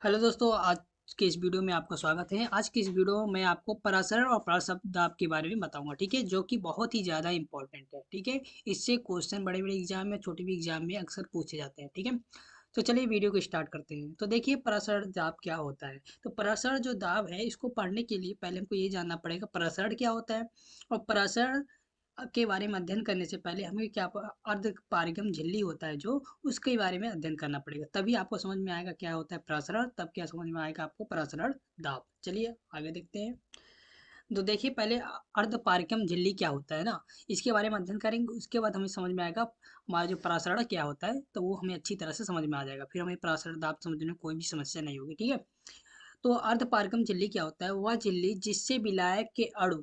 Hello दोस्तों, आज के इस वीडियो में आपका स्वागत है। आज की इस वीडियो में आपको पराशरण और प्राशब्दाब के बारे में बताऊंगा, ठीक है, जो कि बहुत ही ज़्यादा इंपॉर्टेंट है। ठीक है, इससे क्वेश्चन बड़े बड़े एग्जाम में, छोटे भी एग्जाम में अक्सर पूछे जाते हैं। ठीक है, तो चलिए वीडियो को स्टार्ट करते हैं। तो देखिए, पराशरण दाब क्या होता है। तो पराशरण जो दाब है, इसको पढ़ने के लिए पहले हमको ये जानना पड़ेगा पराशरण क्या होता है। और पराशरण के बारे में अध्ययन करने से पहले हमें क्या अर्ध पारगम झिल्ली होता है जो, उसके बारे में अध्ययन करना पड़ेगा, तभी आपको समझ में आएगा क्या होता है प्रसरण, तब क्या समझ में आएगा आपको प्रसरण दाब। चलिए आगे देखते हैं। तो देखिए, पहले अर्ध पारगम झिल्ली क्या होता है ना, इसके बारे में अध्ययन करेंगे। उसके बाद हमें समझ में आएगा हमारा जो प्रसरण क्या होता है, तो वो हमें अच्छी तरह से समझ में आ जाएगा। फिर हमें प्रसरण दाब समझने में कोई भी समस्या नहीं होगी। ठीक है, तो अर्धपारगम झिल्ली क्या होता है। वह झिल्ली जिससे विलायक के अणु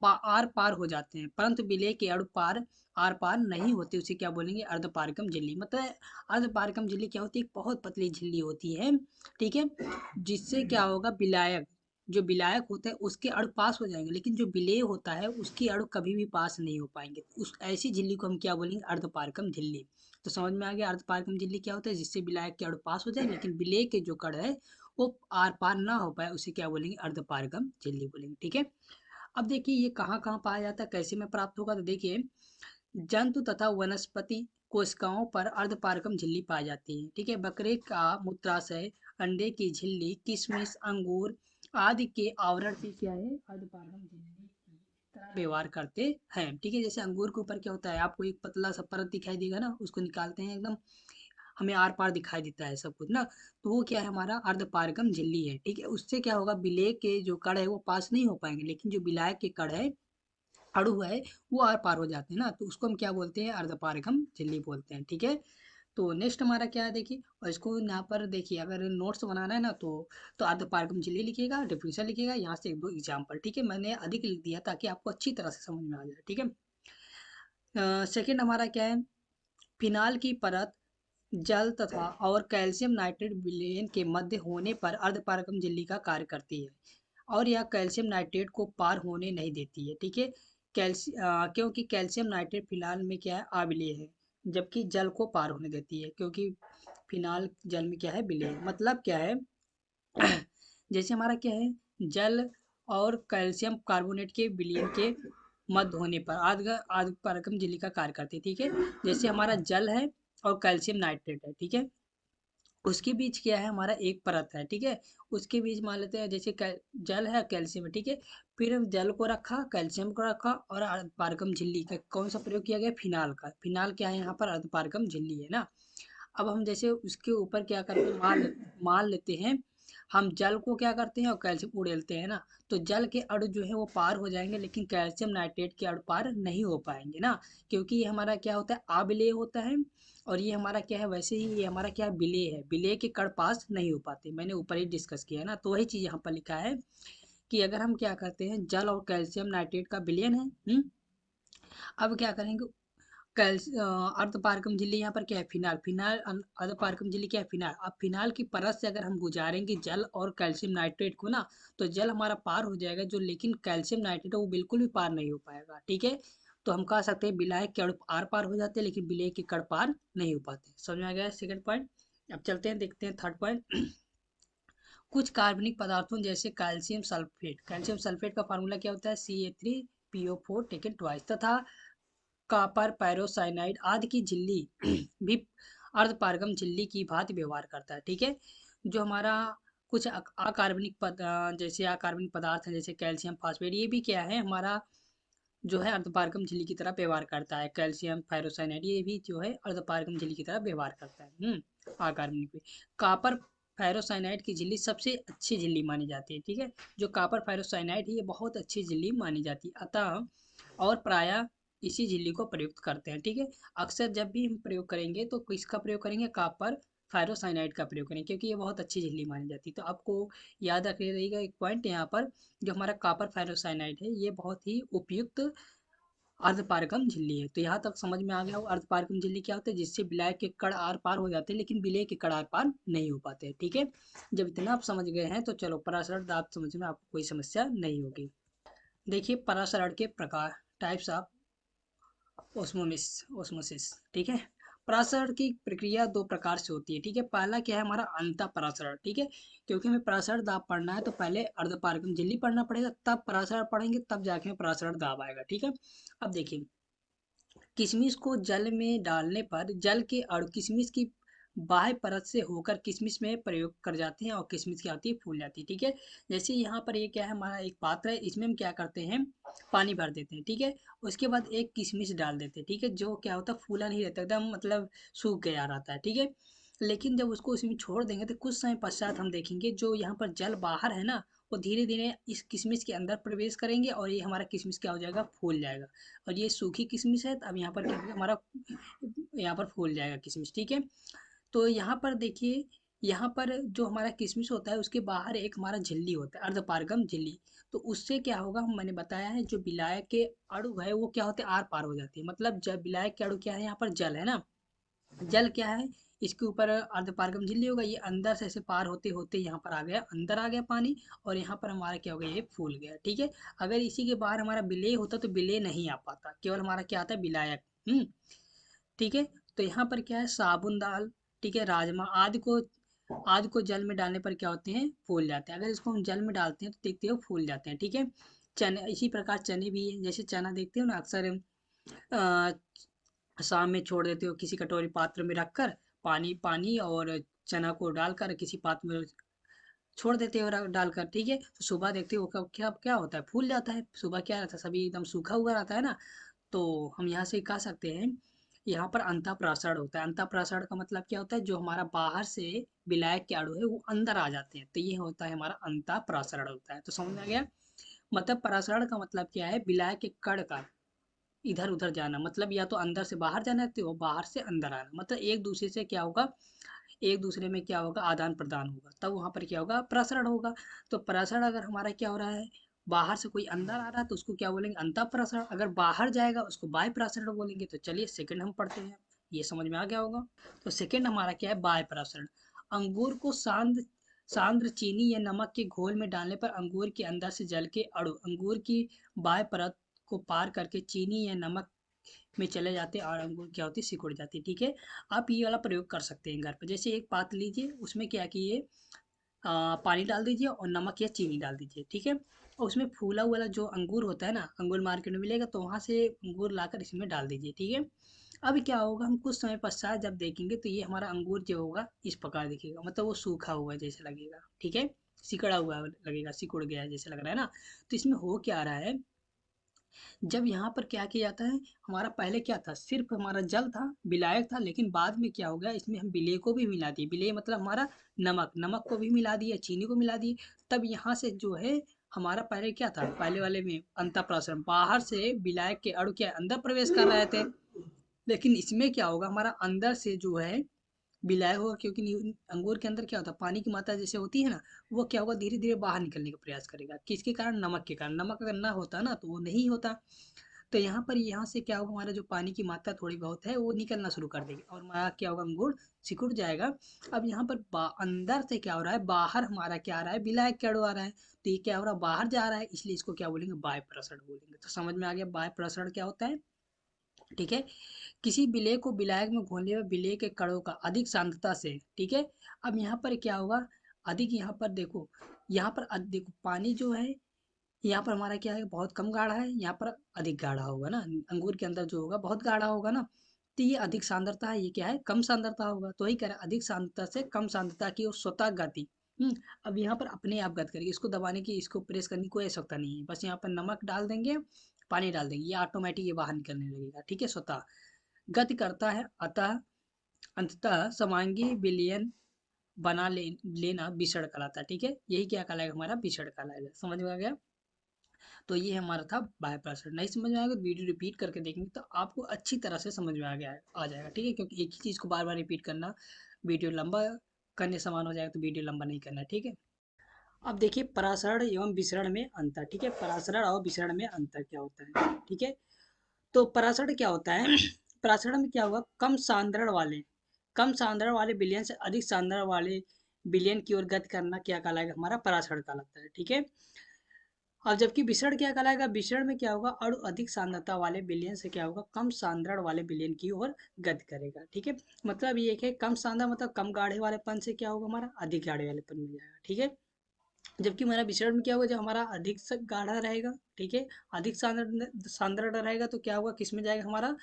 आर पार हो जाते हैं, परंतु विलेय के अणु आर पार नहीं होते, उसे क्या बोलेंगे, अर्धपारगम झिल्ली। मतलब अर्धपारगम झिल्ली क्या होती है, एक बहुत पतली झिल्ली होती है। ठीक है, जिससे क्या होगा, विलायक, जो विलायक होता है उसके अणु पास हो जाएंगे, लेकिन जो विलेय होता है उसके अणु कभी भी पास नहीं हो पाएंगे। उस ऐसी झिल्ली को हम क्या बोलेंगे, अर्धपारगम झिल्ली। तो समझ में आ गया अर्धपारगम झिल्ली क्या होता है, जिससे विलायक के अणु पास हो जाए, लेकिन विलेय के जो कण है वो आर पार ना हो पाए, उसे क्या बोलेंगे, अर्धपारगम झिल्ली बोलेंगे। ठीक है, अब देखिए ये कहाँ कहाँ पाया जाता है, कैसे में प्राप्त होगा। तो देखिए, जंतु तथा वनस्पति कोशिकाओं पर अर्धपारगम झिल्ली पाई जाती है। ठीक है, बकरे का मूत्राशय, अंडे की झिल्ली, किशमिश, अंगूर आदि के आवरण से क्या है, अर्धपारगम झिल्ली की तरह व्यवहार करते हैं। ठीक है, जैसे अंगूर के ऊपर क्या होता है, आपको एक पतला सा परत दिखाई देगा ना, उसको निकालते हैं एकदम, हमें आर पार दिखाई देता है सब कुछ ना, तो वो क्या है, हमारा अर्धपारगम झिल्ली है। ठीक है, उससे क्या होगा, विलेय के जो कण है वो पास नहीं हो पाएंगे, लेकिन जो विलायक के कण है, अणु है, वो आर पार हो जाते हैं ना, तो उसको हम क्या बोलते हैं, अर्धपारगम झिल्ली बोलते हैं। ठीक है, तो नेक्स्ट हमारा क्या है देखिए, और इसको यहाँ पर देखिए, अगर नोट्स बनाना है ना तो अर्धपारगम झिल्ली लिखिएगा, डेफिनेशन लिखिएगा, यहाँ से एक दो एग्जाम्पल। ठीक है, मैंने अधिक लिख दिया ताकि आपको अच्छी तरह से समझ में आ जाए। ठीक है, सेकंड हमारा क्या है, फिनाल की परत जल तथा और कैल्शियम नाइट्रेट विलयन के मध्य होने पर अर्धपारगम झिल्ली का कार्य करती है, और यह कैल्शियम नाइट्रेट को पार होने नहीं देती है। ठीक है, क्योंकि कैल्शियम नाइट्रेट फिनाल में क्या है, अविलेय है, जबकि जल को पार होने देती है, क्योंकि फिनाल जल में क्या है, विलेय। मतलब क्या है, जैसे हमारा क्या है, जल और कैल्शियम कार्बोनेट के विलयन के मध्य होने पर अर्धपारगम झिल्ली का कार्य करती है। ठीक है, जैसे हमारा जल है और कैल्शियम नाइट्रेट है। ठीक है, उसके बीच क्या है, हमारा एक परत है। ठीक है, उसके बीच मान लेते हैं, जैसे जल है, कैल्शियम है। ठीक है, फिर हम जल को रखा, कैल्शियम को रखा, और अर्धपारगम झिल्ली का कौन सा प्रयोग किया गया, फिनाल का। फिनाल क्या है, यहाँ पर अर्धपारगम झिल्ली है ना। अब हम जैसे उसके ऊपर क्या करते हैं, मान लेते हैं, हम जल को क्या करते हैं और कैल्शियम उड़ेलते हैं ना, तो जल के अणु जो है वो पार हो जाएंगे, लेकिन कैल्शियम नाइट्रेट के अणु पार नहीं हो पाएंगे ना, क्योंकि ये हमारा क्या होता है, अविलेय होता है। और ये हमारा क्या है, वैसे ही ये हमारा क्या है, विलेय है, विलेय के कण पास नहीं हो पाते, मैंने ऊपर ही डिस्कस किया है ना। तो वही चीज़ यहाँ पर लिखा है कि अगर हम क्या करते हैं, जल और कैल्शियम नाइट्रेट का विलयन है। अब क्या करेंगे, अर्धपारगम झिल्ली यहाँ पर क्या है, फिनाल। अर्धपारगम झिल्ली क्या है, फिनाल। अब फिनाल की परत से अगर हम गुजारेंगे जल और कैल्शियम नाइट्रेट को ना, तो जल हमारा पार हो जाएगा, जो लेकिन कैल्शियम नाइट्रेट है वो बिल्कुल भी पार नहीं हो पाएगा। ठीक है, तो हम कह सकते हैं विलायक के अणु आर पार हो जाते हैं, लेकिन विलेय के कण पार नहीं हो पाते। समझ में आ गया सेकंड पॉइंट। अब चलते हैं, देखते हैं थर्ड पॉइंट। कुछ कार्बनिक पदार्थों जैसे कैल्शियम सल्फेट का फार्मूला क्या होता है, CA3PO4 टेकन ट्वाइस, तथा कॉपर पायरोसाइनाइड आदि की झिल्ली भी अर्धपारगम झिल्ली की भांति व्यवहार करता है। ठीक है, जो हमारा कुछ जैसे अकार्बनिक पदार्थ हैं, जैसे कैल्शियम फास्फेट, ये भी क्या है, हमारा जो है अर्धपारगम झिल्ली की तरह व्यवहार करता है। कैल्शियम फायरोसाइनाइड ये भी जो है अर्धपारगम झिल्ली की तरह व्यवहार करता है। अकार्बनिक भी। कॉपर फेरोसाइनाइड की झिल्ली सबसे अच्छी झिल्ली मानी जाती है। ठीक है, जो कॉपर फेरोसाइनाइड है ये बहुत अच्छी झिल्ली मानी जाती है, अतः और प्रायः इसी झिल्ली को प्रयुक्त करते हैं। ठीक है, अक्सर जब भी हम प्रयोग करेंगे तो किसका प्रयोग करेंगे, कॉपर फेरोसाइनाइड का प्रयोग करेंगे, क्योंकि ये बहुत अच्छी झिल्ली मानी जाती है। तो आपको याद रखिएगा एक पॉइंट यहाँ पर, जो हमारा कॉपर फेरोसाइनाइड है ये बहुत ही उपयुक्त अर्धपारगम झिल्ली है। तो यहाँ तक समझ में आ गया हो अर्धपारगम झिल्ली क्या होता है, जिससे विलायक के कण आर पार हो जाते हैं, लेकिन विलेय के कण आर पार नहीं हो पाते हैं। ठीक है, जब इतना आप समझ गए हैं तो चलो पराशरण दाब समझने में आपको कोई समस्या नहीं होगी। देखिए, पराशरण के प्रकार, टाइप्स ऑफ ओस्मोसिस। ठीक है, परासरण की प्रक्रिया दो प्रकार से होती है, ठीक है। पहला क्या है हमारा अंतःपरासरण, ठीक है। क्योंकि हमें परासरण दाब पढ़ना है तो पहले अर्धपारगम झिल्ली पढ़ना पड़ेगा, तब परासरण पढ़ेंगे, तब जाके हमें परासरण दाब आएगा, ठीक है। अब देखिए, किशमिश को जल में डालने पर जल के अणु किशमिश की बाह्य परत से होकर किशमिश में प्रयोग कर जाते हैं और किशमिश क्या होती है, फूल जाती है, ठीक है। जैसे यहाँ पर ये क्या है, हमारा एक पात्र है, इसमें हम क्या करते हैं, पानी भर देते हैं, ठीक है। उसके बाद एक किशमिश डाल देते हैं, ठीक है, जो क्या होता है, फूला नहीं रहता, एकदम मतलब सूख गया रहता है, ठीक है। लेकिन जब उसको उसमें छोड़ देंगे तो कुछ समय पश्चात हम देखेंगे जो यहाँ पर जल बाहर है ना, वो धीरे धीरे इस किशमिश के अंदर प्रवेश करेंगे और ये हमारा किशमिश क्या हो जाएगा, फूल जाएगा। और ये सूखी किशमिश है, तो अब यहाँ पर क्या होगा, हमारा यहाँ पर फूल जाएगा किशमिश, ठीक है। तो यहाँ पर देखिए, यहाँ पर जो हमारा किशमिश होता है उसके बाहर एक हमारा झिल्ली होता है, अर्धपारगम झिल्ली। तो उससे क्या होगा, मैंने बताया है, जो विलायक के अणु है वो क्या होते हैं, आर पार हो जाते हैं। मतलब जब विलायक के अणु क्या है, यहाँ पर जल है ना, जल क्या है, इसके ऊपर अर्धपारगम झिल्ली होगा, ये अंदर से ऐसे पार होते होते यहाँ पर आ गया, अंदर आ गया पानी, और यहाँ पर हमारा क्या हो गया, ये फूल गया, ठीक है। अगर इसी के बाहर हमारा विलेय होता तो विलेय नहीं आ पाता, केवल हमारा क्या आता है, विलायक। ठीक है। तो यहाँ पर क्या है, साबुन दाल, ठीक है, राजमा आदि को जल में डालने पर क्या होते हैं, फूल जाते हैं। अगर इसको हम जल में डालते हैं तो देखते हो फूल जाते हैं, ठीक है। चने इसी प्रकार चने भी है, जैसे चना देखते हो ना अक्सर शाम में छोड़ देते हो किसी कटोरी पात्र में रखकर, पानी पानी और चना को डालकर किसी पात्र में छोड़ देते हो डालकर, ठीक है। तो सुबह देखते हो क्या क्या होता है, फूल जाता है। सुबह क्या रहता है, सभी एकदम सूखा हुआ रहता है ना। तो हम यहाँ से कह सकते हैं, यहाँ पर अंतःप्रासरण होता है। अंतःप्रासरण का मतलब क्या होता है, जो हमारा बाहर से विलायक के अणु है वो अंदर आ जाते हैं, तो ये होता है हमारा अंतःप्रासरण होता है। तो समझ में आ गया। मतलब परासरण का मतलब क्या है, विलायक के कण का इधर उधर जाना, मतलब या तो अंदर से बाहर जाना है तो बाहर से अंदर आना, मतलब एक दूसरे से क्या होगा, एक दूसरे में क्या होगा, आदान प्रदान होगा, तब वहां पर क्या होगा, प्रसरण होगा। तो प्रसरण अगर हमारा क्या हो रहा है, बाहर से कोई अंदर आ रहा है तो उसको क्या बोलेंगे, अंतः प्रसरण। अगर बाहर जाएगा उसको बाह्य प्रसरण बोलेंगे। तो चलिए सेकंड हम पढ़ते हैं, ये समझ में आ गया होगा। तो सेकंड हमारा क्या है, बाह्य प्रसरण। अंगूर को सांद्र चीनी या नमक के घोल में डालने पर अंगूर के अंदर से जल के अणु अंगूर की बाह्य परत को पार करके चीनी या नमक में चले जाते हैं और अंगूर क्या होती है, सिकुड़ जाती है, ठीक है। आप ये वाला प्रयोग कर सकते हैं घर पर। जैसे एक पात्र लीजिए, उसमें क्या कीजिए, पानी डाल दीजिए और नमक या चीनी डाल दीजिए, ठीक है। और उसमें फूला हुआ जो अंगूर होता है ना, अंगूर मार्केट में मिलेगा, तो वहाँ से अंगूर लाकर इसमें डाल दीजिए, ठीक है। अब क्या होगा, हम कुछ समय पश्चात जब देखेंगे तो ये हमारा अंगूर जो होगा इस प्रकार दिखेगा, मतलब वो सूखा हुआ जैसे लगेगा, ठीक है, सिकड़ा हुआ लगेगा, सिकुड़ गया जैसे लग रहा है ना। तो इसमें हो क्या रहा है, जब यहाँ पर क्या किया जाता है, हमारा पहले क्या था, सिर्फ हमारा जल था, विलायक था, लेकिन बाद में क्या हो गया, इसमें हम विलेय को भी मिला दिए। विलेय मतलब हमारा नमक, नमक को भी मिला दिए, चीनी को मिला दिए। तब यहाँ से जो है, हमारा पहले क्या था, पहले वाले में अंतःप्रासन, बाहर से विलायक के अणु के अंदर प्रवेश कर रहे थे, लेकिन इसमें क्या होगा, हमारा अंदर से जो है विलायक होगा, क्योंकि अंगूर के अंदर क्या होता है, पानी की मात्रा जैसे होती है ना, वो क्या होगा, धीरे धीरे बाहर निकलने का प्रयास करेगा, किसके कारण, नमक के कारण। नमक अगर ना होता ना तो वो नहीं होता। तो यहाँ पर यहाँ से क्या होगा, हमारा जो पानी की मात्रा थोड़ी बहुत है वो निकलना शुरू कर देगी और हमारा क्या होगा, अंगूर सिकुड़ जाएगा। अब यहाँ पर अंदर से क्या हो रहा है, बाहर हमारा क्या आ रहा है, विलायक क्या आ रहा है, तो ये क्या हो रहा है, बाहर जा रहा है, इसलिए इसको क्या बोलेंगे, बाह्य प्रसरण बोलेंगे। तो समझ में आ गया बाह्य प्रसरण क्या होता है, ठीक है। किसी विलेय को विलायक में घोलने में विलेय के कणों का अधिक सांद्रता से, ठीक है। अब यहाँ पर क्या होगा, अधिक, यहाँ पर देखो, यहाँ पर देखो पानी जो है, यहाँ पर हमारा क्या है, बहुत कम गाढ़ा है, यहाँ पर अधिक गाढ़ा होगा ना, अंगूर के अंदर जो होगा बहुत गाढ़ा होगा ना। तो ये अधिक सांद्रता है, ये क्या है, कम सांद्रता होगा। तो वही कह रहा है, अधिक सांद्रता से कम सांद्रता की और स्वतः गति। अब यहाँ पर अपने आप गति करेगी, इसको दबाने की, इसको प्रेस करने की कोई आवश्यकता नहीं है। बस यहाँ पर नमक डाल देंगे, पानी डाल देंगे, ये ऑटोमेटिक ये बाहर निकलने लगेगा, ठीक है, स्वतः गति करता है। अतः अंततः समांगी विलयन लेना विषण कहलाता है, ठीक है। यही क्या कहलाएगा, हमारा विषण कहलाएगा। समझ में आ गया। तो ये हमारा था बाय पर्सन। नहीं समझ में आएगा तो वीडियो रिपीट करके देखेंगे तो आपको अच्छी तरह से समझ में आ जाएगा, ठीक है। क्योंकि एक ही चीज़ को बार बार रिपीट करना वीडियो लंबा करने समान हो जाएगा, तो वीडियो लंबा नहीं करना है, ठीक है। अब देखिए परासरण एवं विसरण में अंतर, ठीक है। परासरण और विसरण में अंतर क्या होता है, ठीक है। तो परासरण क्या होता है, परासरण में क्या होगा, कम सांद्रण वाले विलयन से अधिक सांद्रण वाले विलयन की ओर गति करना क्या कहलाएगा, हमारा परासरण कहलाता है, ठीक है। और जबकि विसरण क्या कहलाएगा, विसरण में क्या होगा, अणु अधिक सांद्रता वाले विलयन से क्या होगा, कम सांद्रण वाले विलयन की ओर गति करेगा। ठीक है, मतलब ये है कम सांद्र मतलब कम गाढ़े वालेपन से क्या होगा, हमारा अधिक गाढ़े वालेपन मिल जाएगा। ठीक है, जबकि हमारा विसरण में क्या होगा, जब हमारा अधिक गाढ़ा रहेगा, ठीक है, अधिक सांद्र रहेगा तो क्या होगा, किस में जाएगा, हमारा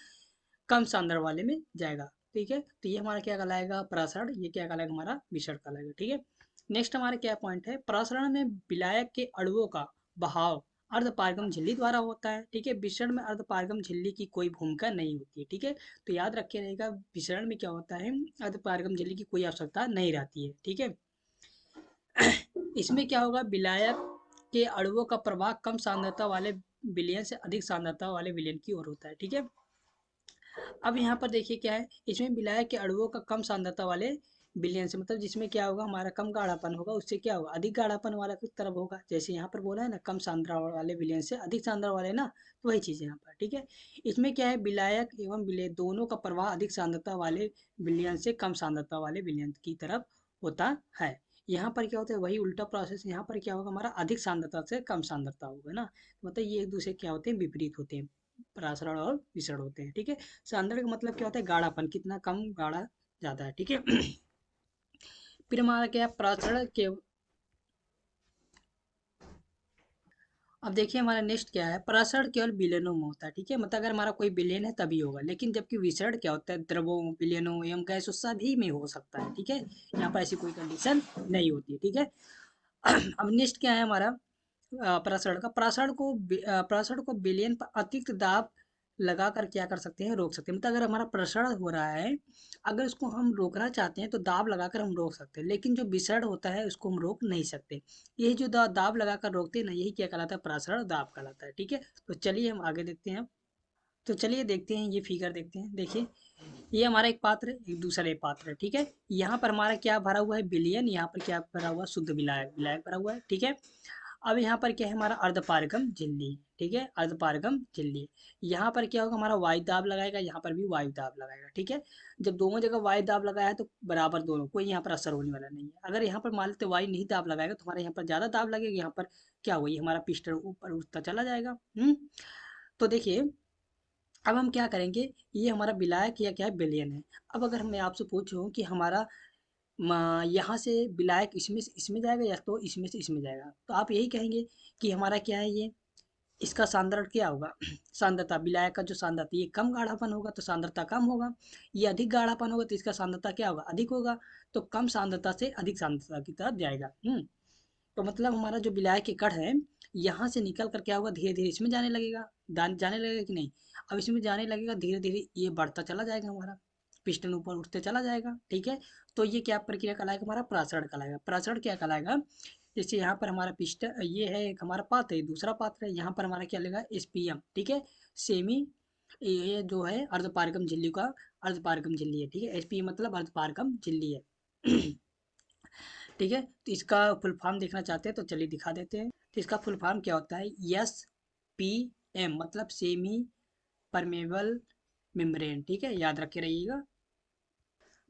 कम सांद्र वाले में जाएगा। ठीक है, तो ये हमारा क्या कहलाएगा, प्रसारण, ये क्या कहलाएगा, हमारा विसरण कहलाएगा। ठीक है, नेक्स्ट हमारा क्या पॉइंट है, प्रसारण में विलायक के अणुओं का बहाव अर्धपारगम झिल्ली द्वारा होता है। ठीक है, विसरण में अर्धपारगम झिल्ली की कोई भूमिका नहीं होती है। ठीक है, तो याद रखे रहेगा, विसरण में क्या होता है, अर्धपारगम झिल्ली की कोई आवश्यकता नहीं रहती है। ठीक है, इसमें क्या होगा, विलायक के अणुओं का प्रवाह कम सांद्रता वाले विलयन से अधिक सांद्रता वाले विलयन की ओर होता है। ठीक है, अब यहाँ पर देखिए क्या है, इसमें विलायक के अणुओं का कम सांद्रता वाले विलयन से मतलब जिसमें क्या होगा, हमारा कम गाढ़ापन होगा, उससे क्या होगा, अधिक गाढ़ापन वाला की तरफ होगा। जैसे यहाँ पर बोला है ना, कम सांद्रता वाले विलयन से अधिक सांद्रता वाले ना, तो वही चीज़ है यहाँ पर। ठीक है, इसमें क्या है, विलायक एवं विलय दोनों का प्रवाह अधिक सांद्रता वाले विलयन से कम सांद्रता वाले विलयन की तरफ होता है। यहाँ पर क्या होता है, वही उल्टा प्रोसेस, यहाँ पर क्या होगा, हमारा अधिक सांद्रता से कम सांद्रता होगा ना, मतलब ये एक दूसरे क्या होते हैं, विपरीत होते हैं, परासरण और विसरण होते हैं। ठीक है, सांद्रण का मतलब क्या होता है, गाढ़ापन, कितना कम गाढ़ा ज्यादा है। ठीक है, फिर हमारा क्या है, परासरण के, अब देखिए हमारा नेक्स्ट क्या है, परासरण केवल विलयनों में होता है। ठीक है, मतलब अगर हमारा कोई विलयन है तभी होगा, लेकिन जबकि विसरण क्या होता है, द्रवों, विलयनों एवं गैसों सभी में हो सकता है। ठीक है, यहाँ पर ऐसी कोई कंडीशन नहीं होती है। ठीक है, अब नेक्स्ट क्या है हमारा, प्रसारण का, प्रसारण को विलयन पर अतिरिक्त दाब लगा कर क्या कर सकते हैं, रोक सकते हैं। मतलब अगर हमारा प्रसारण हो रहा है, अगर इसको हम रोकना चाहते हैं तो दाब लगाकर हम रोक सकते हैं, लेकिन जो विसरण होता है उसको हम रोक नहीं सकते। ये जो दाब लगाकर रोकते हैं ना, यही क्या कहलाता है, प्रसारण दाब कहलाता है। ठीक है, तो चलिए हम आगे देखते हैं। तो चलिए देखते हैं, ये फिगर देखते हैं। देखिए, ये हमारा एक पात्र है, एक दूसरा एक पात्र है। ठीक है, यहाँ पर हमारा क्या भरा हुआ है, विलयन, यहाँ पर क्या भरा हुआ है, शुद्ध विलायक, विलायक भरा हुआ है। ठीक है, अब यहाँ पर क्या है, हमारा अर्धपारगम झिल्ली। ठीक है, अर्धपारगम झिल्ली, यहाँ पर क्या होगा, हमारा वायु दाब लगाएगा, यहाँ पर भी वायु दाब लगाएगा। ठीक है, जब दोनों जगह वायु दाब लगाया है तो बराबर दोनों, कोई यहाँ पर असर होने वाला नहीं है। अगर यहाँ पर मान लेते वायु नहीं दाब लगाएगा तो हमारे यहाँ पर ज्यादा दाब लगेगा, यहाँ पर क्या हुआ, ये हमारा पिस्टन ऊपर उठता चला जाएगा। तो देखिए, अब हम क्या करेंगे, ये हमारा विलायक या क्या है, विलयन है। अब अगर मैं आपसे पूछूं कि हमारा यहाँ से विलायक इसमें से इसमें जाएगा या तो इसमें से इसमें जाएगा, तो आप यही कहेंगे कि हमारा क्या है, ये इसका सांद्रण क्या होगा, सांद्रता, विलायक का जो सांद्रता, ये कम गाढ़ापन होगा तो सांद्रता कम होगा, ये अधिक गाढ़ापन होगा तो इसका सांद्रता क्या होगा, अधिक होगा। तो कम सांद्रता से अधिक सांद्रता की तरफ जाएगा। तो मतलब हमारा जो विलायक के कण है, यहाँ से निकल कर क्या होगा, धीरे धीरे इसमें जाने लगेगा, जाने लगेगा कि नहीं, अब इसमें जाने लगेगा धीरे धीरे, ये बढ़ता चला जाएगा, हमारा पिस्टन ऊपर उठते चला जाएगा। ठीक है, तो ये क्या प्रक्रिया कहलाएगा, हमारा प्रसारण कहलाएगा। प्रसारण क्या कहलाएगा, जैसे यहाँ पर हमारा पिस्टन, ये है एक हमारा पात्र है, दूसरा पात्र है, यहाँ पर हमारा क्या लगेगा, एसपीएम। ठीक है, सेमी, ये जो है अर्धपारगम झिल्ली का, अर्धपारगम झिल्ली है। ठीक है, एसपीएम मतलब अर्धपारगम झिल्ली है। ठीक है, तो इसका फुल फॉर्म देखना चाहते हैं तो चलिए दिखा देते हैं। तो इसका फुल फॉर्म क्या होता है, एस पी एम, मतलब सेमी परमेबल मेम्ब्रेन। ठीक है, याद रखे रहिएगा।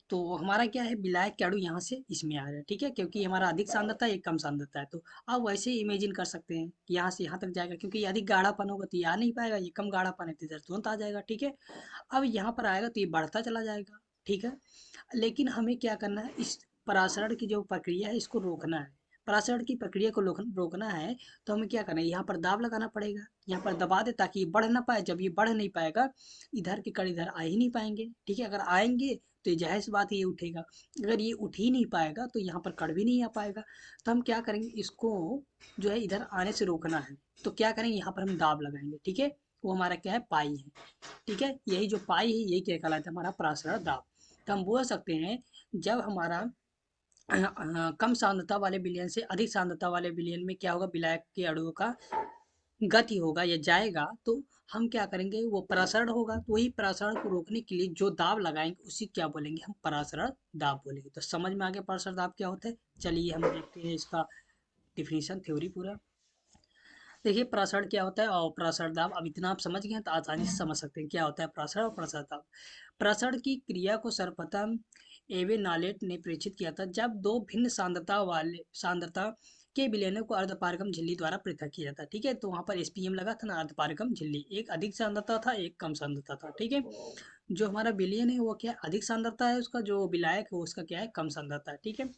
तो हमारा क्या है, विलायक के अणु यहाँ से इसमें आ रहा है। ठीक है, क्योंकि हमारा अधिक सांद्रता है, एक कम सांद्रता है, तो आप वैसे ही इमेजिन कर सकते हैं कि यहाँ से यहाँ तक जाएगा, क्योंकि ये अधिक गाढ़ापन होगा तो ये आ नहीं पाएगा, ये कम गाढ़ापन है तो इधर तुरंत आ जाएगा। ठीक है, अब यहाँ पर आएगा तो ये बढ़ता चला जाएगा। ठीक है, लेकिन हमें क्या करना है, इस परासरण की जो प्रक्रिया है इसको रोकना है। परासरण की प्रक्रिया को रोकना है, तो हमें क्या करना है, यहाँ पर दाब लगाना पड़ेगा, यहाँ पर दबा दे ताकि ये बढ़ ना पाए। जब ये बढ़ नहीं पाएगा, इधर के कण इधर आ ही नहीं पाएंगे। ठीक है, अगर आएंगे तो ये जाहिर सी बात है ये उठेगा, अगर ये उठ ही नहीं पाएगा तो यहाँ पर कण भी नहीं आ पाएगा। तो हम क्या करेंगे, इसको जो है इधर आने से रोकना है, तो क्या करेंगे, यहाँ पर हम दाब लगाएंगे। ठीक है, वो हमारा क्या है, पाई है। ठीक है, यही जो पाई है यही क्या कहलाता है, हमारा परासरण दाब। तो हम बोल सकते हैं, जब हमारा कम सांद्रता वाले विलयन से अधिक सांद्रता वाले विलयन में क्या होगा, विलायक के अणुओं का गति होगा या जाएगा, तो हम क्या करेंगे, वो परासरण होगा। तो वही परासरण को रोकने के लिए जो दाब लगाएंगे उसी क्या बोलेंगे, हम परासरण दाब बोलेंगे। तो समझ में आ गया परासरण दाब क्या होता है। चलिए हम देखते हैं इसका डिफिनीशन, थ्योरी पूरा। देखिए प्रसारण क्या होता है और प्रसारण दाब, अब इतना आप समझ गए हैं तो आसानी से समझ सकते हैं क्या होता है प्रसारण और प्रसारण दाब। प्रसारण की क्रिया को सर्वप्रथम एवे नालेट ने प्रेक्षित किया था, जब दो भिन्न सांद्रता के विलयनों को अर्धपारगम झिल्ली द्वारा पृथक किया जाता है। ठीक है, तो वहाँ पर एसपीएम लगा था ना, अर्धपारगम झिल्ली, एक अधिक सांद्रता था, एक कम सांद्रता था। ठीक है, जो हमारा विलयन है वो क्या है, अधिक सांद्रता है उसका, जो विलायक है उसका क्या है, कम सांद्रता है। ठीक है,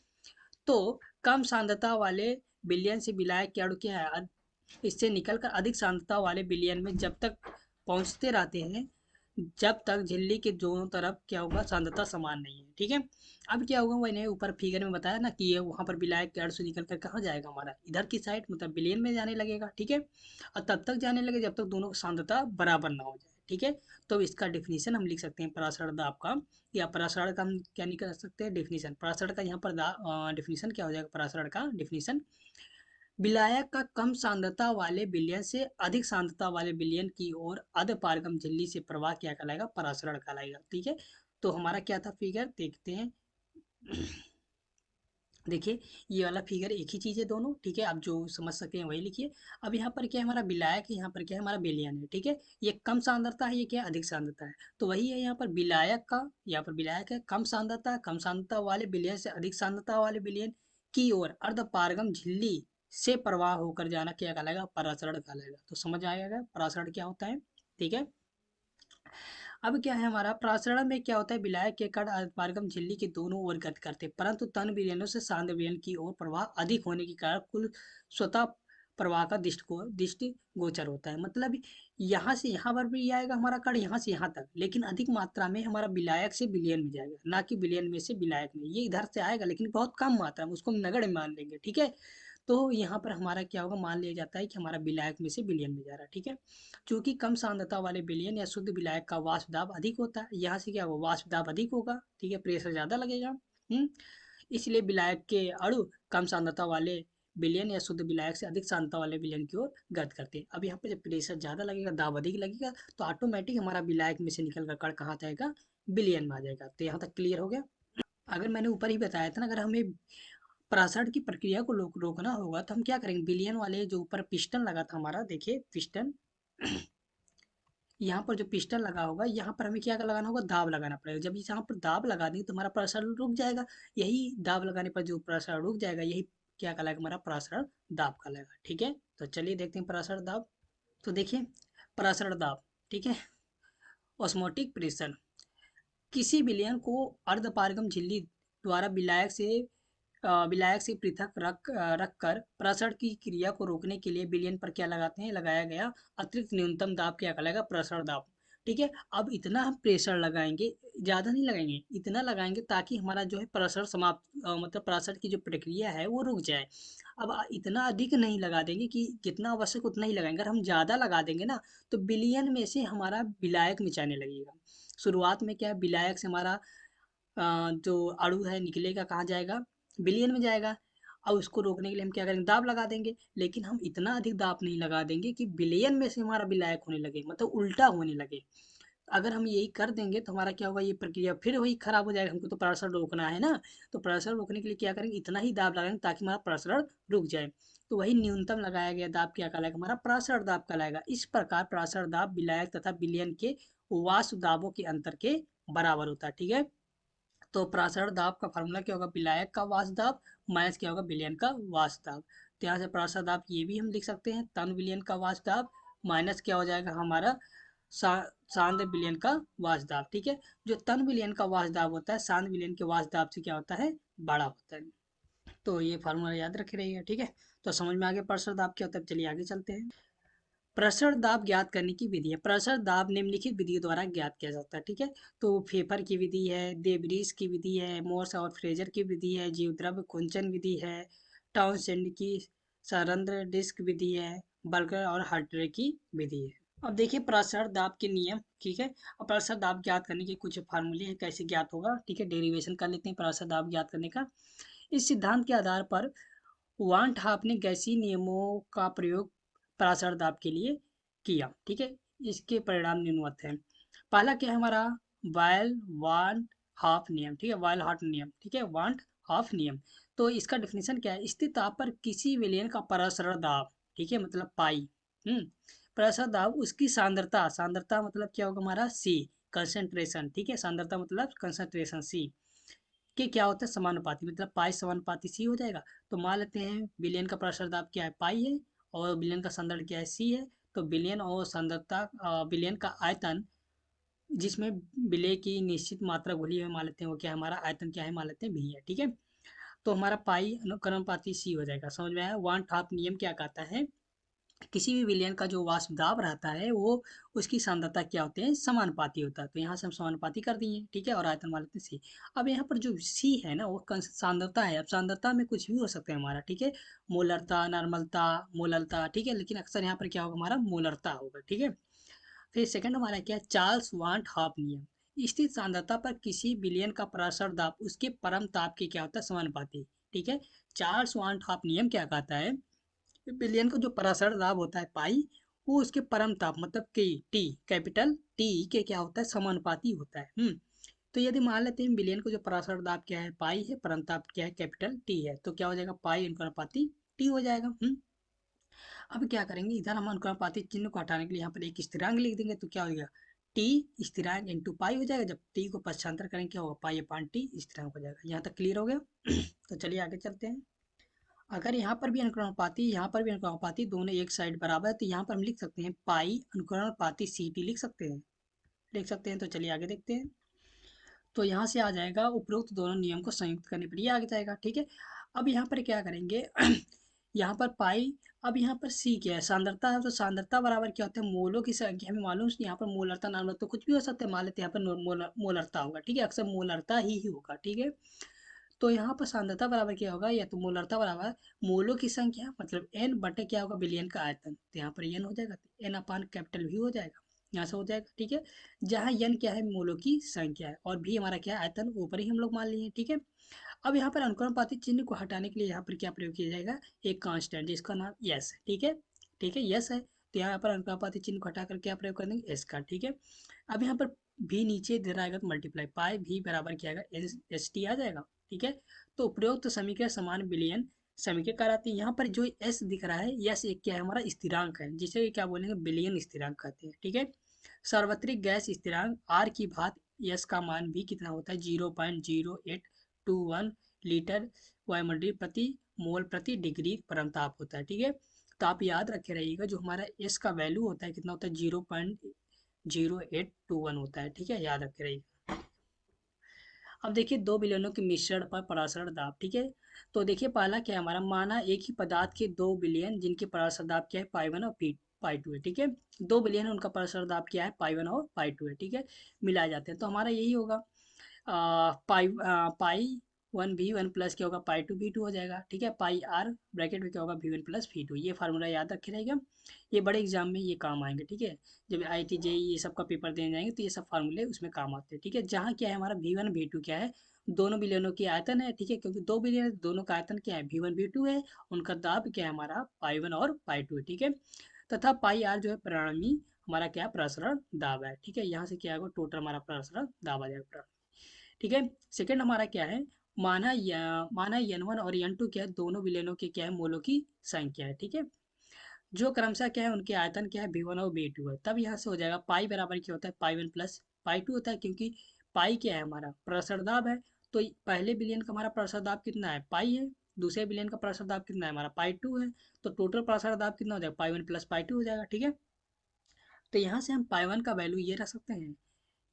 तो कम सांद्रता वाले विलयन से विलायक के अणु क्या है, इससे निकलकर अधिक सांद्रता वाले विलयन में जब तक पहुंचते रहते हैं जब तक झिल्ली के दोनों तरफ क्या होगा, सांद्रता समान नहीं है। ठीक है, अब क्या होगा, मैंने ऊपर फिगर में बताया ना कि ये वहां पर विलायक के अर्ध से निकल कर कहाँ जाएगा, हमारा इधर की साइड, मतलब विलयन में जाने लगेगा। ठीक है, और तब तक जाने लगे जब तक दोनों सांद्रता बराबर ना हो जाए। ठीक है, तो इसका डिफिनीशन हम लिख सकते हैं परासरण दाब का, या परासरण का हम क्या निकल सकते हैं, डिफिनीशन परासरण का। यहाँ पर डिफिनीशन क्या हो जाएगा, परासरण का डिफिनीशन, विलायक का कम सांद्रता वाले विलयन से अधिक सांद्रता वाले विलयन की ओर अधपारगम झिल्ली से प्रवाह क्या कहलाएगा, परासरण कहलाएगा। ठीक है, तो हमारा क्या था फिगर, देखते हैं। देखिए, ये वाला फिगर एक ही चीज़ है दोनों। ठीक है, आप जो समझ सके हैं वही लिखिए। अब यहाँ पर क्या है, हमारा विलायक है, यहाँ पर क्या है, हमारा विलयन है। ठीक है, ये कम सांद्रता है, ये क्या है, अधिक सांद्रता है। तो वही है यहाँ पर विलायक का, यहाँ पर विलायक है कम सांद्रता वाले विलयन से अधिक सांद्रता वाले विलयन की ओर अर्धपारगम झिल्ली से प्रवाह होकर जाना क्या कहलाएगा, परासरण कहलाएगा। तो समझ आएगा परासरण क्या होता है। ठीक है, अब क्या है, हमारा प्रासरण में क्या होता है, विलायक के कण पारगम झिल्ली के दोनों ओर गति करते हैं, परंतु तन विलयनों से सांद्र विलयन की ओर प्रवाह अधिक होने के कारण कुल स्वतः प्रवाह का दृष्टि गोचर होता है। मतलब यहाँ से यहाँ पर भी आएगा हमारा कण, यहाँ से यहाँ तक, लेकिन अधिक मात्रा में हमारा विलायक से विलयन में जाएगा, ना कि विलयन में से विलायक में। ये इधर से आएगा लेकिन बहुत कम मात्रा में, उसको हम नगण्य मान लेंगे। ठीक है, तो यहाँ पर हमारा क्या होगा, मान लिया जाता है कि हमारा विलायक में से विलयन में जा रहा है। ठीक है, चूंकि कम सांद्रता वाले विलयन या शुद्ध विलायक का वाष्प दाब अधिक होता है, यहाँ से क्या होगा, वाष्प दाब अधिक होगा। ठीक है, प्रेशर ज़्यादा लगेगा। इसलिए विलायक के अणु कम सांद्रता वाले विलयन या शुद्ध विलायक से अधिक सांद्रता वाले विलयन की ओर गति करते हैं। अब यहाँ पे जब प्रेशर ज़्यादा लगेगा, दाब अधिक लगेगा, तो ऑटोमेटिक हमारा विलायक में से निकल कर कण कहाँ जाएगा, विलयन में आ जाएगा। तो यहाँ तक क्लियर हो गया। अगर मैंने ऊपर ही बताया था ना, अगर हमें परासरण की प्रक्रिया को रोकना होगा तो हम क्या करेंगे, विलयन वाले जो ऊपर पिस्टन लगा था हमारा, देखिए पिस्टन, यहाँ पर जो पिस्टन लगा होगा, यहाँ पर हमें क्या लगाना होगा, दाब लगाना पड़ेगा। जब यहाँ पर दाब लगा देंगे तो हमारा प्रसारण रुक जाएगा। यही दाब लगाने पर जो प्रसारण रुक जाएगा, यही क्या कहलाएगा, हमारा प्रसारण दाब कहलाएगा। ठीक है, तो चलिए देखते हैं प्रसारण दाब। तो देखिए, प्रसारण दाब, ठीक है, ऑस्मोटिक प्रेशर, किसी विलयन को अर्धपारगम झिल्ली द्वारा विलायक से पृथक रख कर प्रसरण की क्रिया को रोकने के लिए विलयन पर क्या लगाते हैं, लगाया गया अतिरिक्त न्यूनतम दाब क्या कहलाएगा, प्रसरण दाब। ठीक है, अब इतना हम प्रेशर लगाएंगे, ज़्यादा नहीं लगाएंगे, इतना लगाएंगे ताकि हमारा जो है प्रसरण समाप्त मतलब प्रसरण की जो प्रक्रिया है वो रुक जाए। अब इतना अधिक नहीं लगा देंगे, कि जितना आवश्यक उतना ही लगाएंगे। अगर हम ज़्यादा लगा देंगे ना, तो विलयन में से हमारा विलायक में जाने लगेगा। शुरुआत में क्या है, विलायक से हमारा जो अणु है निकलेगा, कहाँ जाएगा, विलयन में जाएगा। अब उसको रोकने के लिए हम क्या करेंगे, दाब लगा देंगे, लेकिन हम इतना अधिक दाब नहीं लगा देंगे कि विलयन में से हमारा विलायक होने लगे, मतलब उल्टा होने लगे। अगर हम यही कर देंगे तो हमारा क्या होगा, ये प्रक्रिया फिर वही खराब हो जाएगा। हमको तो प्रसरण रोकना है ना, तो प्रसरण रोकने के लिए क्या करेंगे, इतना ही दाब लगाएंगे ताकि हमारा प्रसरण रुक जाए। तो वही न्यूनतम लगाया गया दाब क्या कहलाएगा, हमारा प्रसरण दाब कहलाएगा। इस प्रकार प्रसरण दाब विलायक तथा विलयन के वाष्प दाबों के अंतर के बराबर होता है। ठीक है, तो प्रसारण दाब का फार्मूला क्या होगा, विलायक का वाष्प दाब माइनस क्या होगा, विलयन का वाष्प दाब। तो यहाँ से प्रसारण दाब ये भी हम लिख सकते हैं, तन विलयन का वाष्प दाब माइनस क्या हो जाएगा, हमारा सांद्र विलयन का वाष्प दाब। ठीक है, जो तन विलयन का वाष्प दाब होता है सांद्र विलयन के वाष्प दाब से क्या होता है, बड़ा होता है। तो ये फार्मूला याद रखे रहिएगा। ठीक है, तो समझ में आगे प्रसारण दाब क्या होता है। चलिए आगे चलते हैं। प्रसरण दाब ज्ञात करने की विधि है। प्रसरण दाब निम्नलिखित विधि द्वारा ज्ञात किया जाता है। ठीक है, तो फेफर की विधि है, देवरीज की विधि है, मोर्स और फ्रेजर की विधि है, जीवद्रव्य कुंचन विधि है, टाउनसेंड की सरंध्र डिस्क विधि है, बर्गर और हर्ट्रे की विधि है। अब देखिए प्रसरण दाब के नियम। ठीक है, अब प्रसरण दाब ज्ञात करने के कुछ फार्मूले हैं, कैसे ज्ञात होगा। ठीक है, डेरिवेशन कर लेते हैं प्रसरण दाब ज्ञात करने का। इस सिद्धांत के आधार पर वान हाफ ने गैसीय नियमों का प्रयोग पराशर दाब के लिए किया। ठीक है, इसके परिणाम निम्नवत हैं। पहला क्या है हमारा, वायल वान हाफ नियम। ठीक है, वायल हाफ नियम। ठीक है, वान हाफ नियम। तो इसका डिफिनेशन क्या है, स्थिर ताप पर किसी विलयन का पराशर दाब, ठीक है, मतलब पाई, पराशर दाब उसकी सांद्रता, सांद्रता मतलब क्या होगा हमारा सी, कंसंट्रेशन। ठीक है, सांद्रता मतलब कंसंट्रेशन सी के क्या होता है समानुपाती, मतलब पाई समानुपाती सी हो जाएगा। तो मान लेते हैं बिलियन का परासर दाब क्या है, पाई है, और बिलियन का संदर्भ क्या है, सी है। तो बिलियन और सांद्रता, बिलियन का आयतन जिसमें विलेय की निश्चित मात्रा घुली हुई मान लेते हैं, वो क्या है हमारा आयतन क्या है मान लेते हैं भी है, ठीक है। तो हमारा पाई अनुक्रमपाती सी हो जाएगा। समझ में आया। वन हाफ नियम क्या कहता है, किसी भी विलयन का जो वाष्प दाब रहता है वो उसकी सांद्रता क्या होते हैं समानुपाती होता है। तो यहाँ से हम समानुपाती कर दिए, ठीक है, और आयतन मान लेते हैं सी। अब यहाँ पर जो सी है ना वो सांद्रता है। अब सांद्रता में कुछ भी हो सकता है हमारा, ठीक है, मोलरता, नॉर्मलता, मोलरता, ठीक है, लेकिन अक्सर यहाँ पर क्या होगा हमारा मोलरता होगा, ठीक है। फिर सेकंड हमारा क्या है, चार्ल्स वांट हाफ नियम। स्थिर सांद्रता पर किसी विलयन का परासर दाब उसके परम ताप के क्या होता है समानुपाती, ठीक है। चार्ल्स वांट हाफ नियम क्या कहता है, विलयन का जो परासर दाब होता है पाई, वो उसके परम ताप मतलब के टी, कैपिटल टी के क्या होता है समानुपाती होता है। तो यदि मान लेते हैं विलयन को जो परासर दाब क्या है पाई है, परम ताप क्या है कैपिटल टी है, तो क्या हो जाएगा पाई अनुपाती टी हो जाएगा। अब क्या करेंगे, इधर हम अनुपाती चिन्ह को हटाने के लिए यहाँ पर एक स्थिरांक लिख देंगे, तो क्या हो जाएगा टी स्थिरांक इंटू पाई हो जाएगा। जब टी को पक्षांतर करेंगे क्या होगा, पाई अपान टी स्थिरांक हो जाएगा। यहाँ तक क्लियर हो गया। तो चलिए आगे चलते हैं। अगर यहाँ पर भी अनुक्रमणपाती, यहाँ पर भी अनुक्रमणपाती, दोनों एक साइड बराबर है, तो यहाँ पर हम लिख सकते हैं पाई अनुक्रमणपाती सी टी लिख सकते हैं। तो चलिए आगे देखते हैं। तो यहाँ से आ जाएगा उपरोक्त दोनों नियम को संयुक्त करने पर ये आ जाएगा, ठीक है। अब यहाँ पर क्या करेंगे यहाँ पर पाई, अब यहाँ पर सी क्या है सांद्रता है, तो सांद्रता बराबर क्या होता है मोलों की संख्या हमें मालूम है। यहाँ पर मोलरता नाम तो कुछ भी हो सकता है, मान लेते हैं यहाँ पर मोलरता होगा, ठीक है, अक्सर मोलरता ही होगा, ठीक है। तो यहाँ पर सांद्रता बराबर क्या होगा, या तो मोलरता बराबर मोलों की संख्या मतलब एन बटे क्या होगा बिलियन का आयतन, तो यहाँ पर एन हो जाएगा, एन अपान कैपिटल वी हो जाएगा, यहाँ से हो जाएगा, ठीक है। जहाँ एन क्या है मोलों की संख्या है और भी हमारा क्या है आयतन, ऊपर ही हम लोग मान लिए, ठीक है। अब यहाँ पर अनुक्रमपाती चिन्ह को हटाने के लिए यहाँ पर क्या प्रयोग किया जाएगा, एक कांस्टेंट जिसका नाम यस है, ठीक है, ठीक है, यस है। तो यहाँ पर अनुक्रमपाती चिन्ह को हटाकर क्या प्रयोग कर देंगे एस का, ठीक है। अब यहाँ पर भी नीचे दे रहा है तो मल्टीप्लाई पाई भी बराबर क्या आएगा एस टी आ जाएगा, ठीक है। तो उपरोक्त समीकरण समान विलयन समीकरण कहलाती है। यहाँ पर जो एस दिख रहा है यस एक क्या है हमारा स्थिरांक है, जिसे क्या बोलेंगे विलयन स्थिरांक कहते हैं, ठीक है। सार्वत्रिक गैस स्थिरांक आर की भात यस का मान भी कितना होता है 0.0821 लीटर वायुमंडलीय प्रति मोल प्रति डिग्री परमताप होता है, ठीक है। तो आप याद रखे रहिएगा जो हमारा एस का वैल्यू होता है कितना होता है 0.0821 होता है, ठीक है, याद रखे रहिएगा। अब देखिए दो विलयनों के मिश्रण पर परासरण दाब, ठीक है। तो देखिए पहला क्या है हमारा, माना एक ही पदार्थ के दो विलयन जिनके परासरण दाब क्या है पाई वन और पाई टू है, ठीक है। दो विलयन है उनका परासरण दाब क्या है पाई वन और पाई टू है, ठीक है, मिलाए जाते हैं। तो हमारा यही होगा पाई वन भी वन प्लस क्या होगा पाई टू भी टू हो जाएगा, ठीक है। पाई आर ब्रैकेट में क्या होगा भी वन प्लस भी टू, ये फार्मूला याद रखे रहेगा, ये बड़े एग्जाम में ये काम आएंगे, ठीक है। जब आई टी जेई ये सब का पेपर देने जाएंगे तो ये सब फार्मूले उसमें काम आते हैं, ठीक है। जहाँ क्या है हमारा भी वन भी टू क्या है दोनों बिलियनों की आयतन है, ठीक है, क्योंकि दो बिलियन दोनों का आयतन क्या है भी वन भी टू है, उनका दाब क्या है हमारा पाई वन और पाई टू है, ठीक है। तथा पाई आर जो है परिणामी हमारा क्या है प्रसरण दाब है, ठीक है। यहाँ से क्या होगा टोटल हमारा प्रसरण दाब आ जाएगा, ठीक है। सेकंड हमारा क्या है, माना एन वन और एन टू क्या है दोनों विलेनों के क्या है मोलों की संख्या है, ठीक है, जो क्रमशः क्या है उनके आयतन क्या है बी वन और बी टू है। तब यहाँ से हो जाएगा पाई बराबर क्या होता है पाई वन प्लस पाई टू होता है, क्योंकि पाई क्या है हमारा प्रसर दाब है। तो पहले बिलियन का हमारा प्रसर दाब कितना है पाई है, दूसरे बिलियन का प्रसर दाब कितना है हमारा पाई टू है। तो टोटल प्रसर दाब कितना हो जाएगा पाई वन प्लस पाई टू हो जाएगा, ठीक है। तो यहाँ से हम पाई वन का वैल्यू ये रख सकते हैं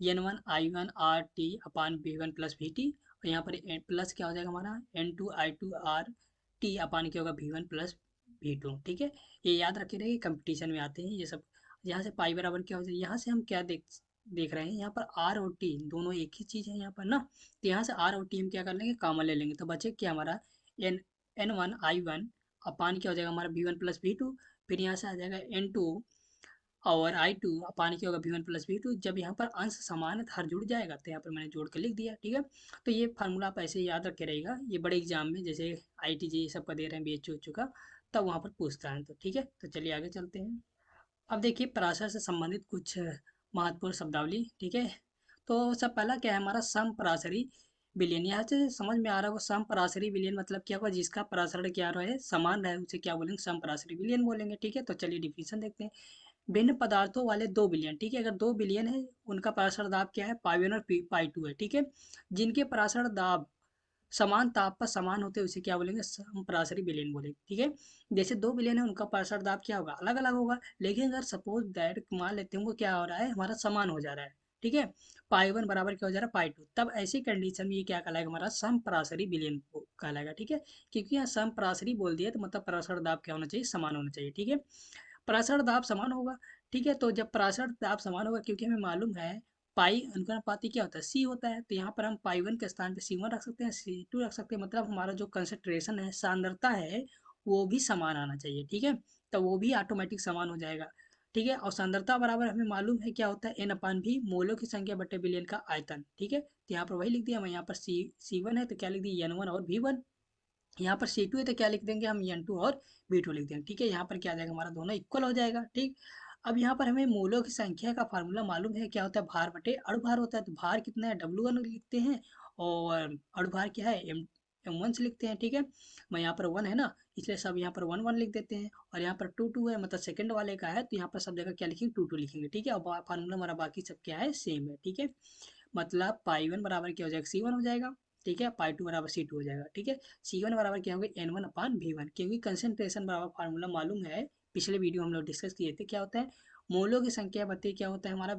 N one I one R T upon B one plus V T, और यहाँ पर प्लस क्या हो जाएगा हमारा N two I two R T upon क्या होगा V one plus V two, ठीक है। ये याद रखे रहिए कंपटीशन में आते हैं ये सब। यहाँ से पाई बराबर क्या हो जाएगा, यहाँ से हम क्या देख देख रहे हैं यहाँ पर आर और टी दोनों एक ही चीज़ है यहाँ पर ना। तो यहाँ से आर और टी हम क्या कर लेंगे कॉमन ले लेंगे, तो बचे क्या हमारा N N one I one upon क्या हो जाएगा हमारा V one plus V two. फिर यहाँ से आ जाएगा एन टू और आई टू अपान क्या होगा V one plus V two. जब यहाँ पर अंश समान है तो हर जुड़ जाएगा, तो यहाँ पर मैंने जोड़ के लिख दिया, ठीक है। तो ये फार्मूला आप ऐसे याद रखे रहेगा, ये बड़े एग्जाम में जैसे आई टी जी सबका दे रहे हैं बी एच यू का, तब वहाँ पर पूछता है, तो ठीक है। तो चलिए आगे चलते हैं। अब देखिए पराशर से संबंधित कुछ महत्वपूर्ण शब्दावली, ठीक है। तो सब पहला क्या है हमारा समपराशरी विलयन, यहाँ से समझ में आ रहा होगा समपराशरी विलयन मतलब क्या होगा जिसका पराशरण क्या रहे समान रहे उसे क्या बोलेंगे समपराशरी विलयन बोलेंगे, ठीक है। तो चलिए डिफिनेशन देखते हैं। भिन्न पदार्थों वाले दो बिलियन, ठीक है, अगर दो बिलियन है उनका पराशर दाब क्या है पाई वन और पाई टू है, ठीक है। जिनके पराशर दाब समान ताप पर समान होते हैं उसे क्या बोलेंगे, समपराशरी विलयन बोलेंगे। ठीक है, जैसे दो विलयन है उनका पराशर दाब क्या होगा, अलग अलग होगा। लेकिन अगर सपोज दैट मान लेते हैं वो क्या हो रहा है, हमारा समान हो जा रहा है। ठीक है, पाई वन बराबर क्या हो जा रहा है, पाई टू, तब ऐसी कंडीशन में ये क्या कहलाएगा, हमारा समपराशरी विलयन कहलाएगा। ठीक है, क्योंकि यहाँ समपराशरी बोल दिया तो मतलब पराशर दाब क्या होना चाहिए, समान होना चाहिए। ठीक है, पराशर दाब समान होगा। ठीक है, तो जब पराशर दाब समान होगा, क्योंकि हमें मालूम है पाई अनुपाती क्या होता है, सी होता है, तो यहाँ पर हम पाई वन के स्थान पे सी वन रख सकते हैं, सी टू रख सकते हैं, मतलब हमारा जो कंसंट्रेशन है, सांद्रता है, वो भी समान आना चाहिए। ठीक है, तो वो भी ऑटोमेटिक समान हो जाएगा। ठीक है, और सांद्रता बराबर हमें मालूम है क्या होता है, एन अपान भी, मोलों की संख्या बटे विलयन का आयतन। ठीक है, तो यहाँ पर वही लिख दिया मैं, यहाँ पर सी वन है तो क्या लिख दिया, एन वन और वी वन। यहाँ पर सी टू है तो क्या लिख देंगे हम, एन टू और बी टू लिख देंगे। ठीक है, यहाँ पर क्या आ जाएगा, हमारा दोनों इक्वल हो जाएगा। ठीक, अब यहाँ पर हमें मोलों की संख्या का फार्मूला मालूम है, क्या होता है, भार बटे अणुभार होता है। तो भार कितना है, W1 लिखते हैं, और अणुभार क्या है, M1 से लिखते हैं। ठीक है, मैं यहाँ पर वन है ना, इसलिए सब यहाँ पर वन वन लिख देते हैं, और यहाँ पर टू टू है, मतलब सेकंड वाले का है, तो यहाँ पर सब जगह क्या लिखेंगे, टू टू लिखेंगे। ठीक है, और फार्मूला हमारा बाकी सब क्या है, सेम है। ठीक है, मतलब पाई वन बराबर क्या हो जाएगा, सी वन हो जाएगा। ठीक है, पाई टू बराबर सी टू हो जाएगा। ठीक है, सी वन बराबर क्या होगा, N one upon V one, क्योंकि कंसंट्रेशन बराबर फार्मूला मालूम है, पिछले वीडियो हम लोग डिस्कस किए थे, क्या होता है, मोलों की संख्या बते क्या होता है हमारा,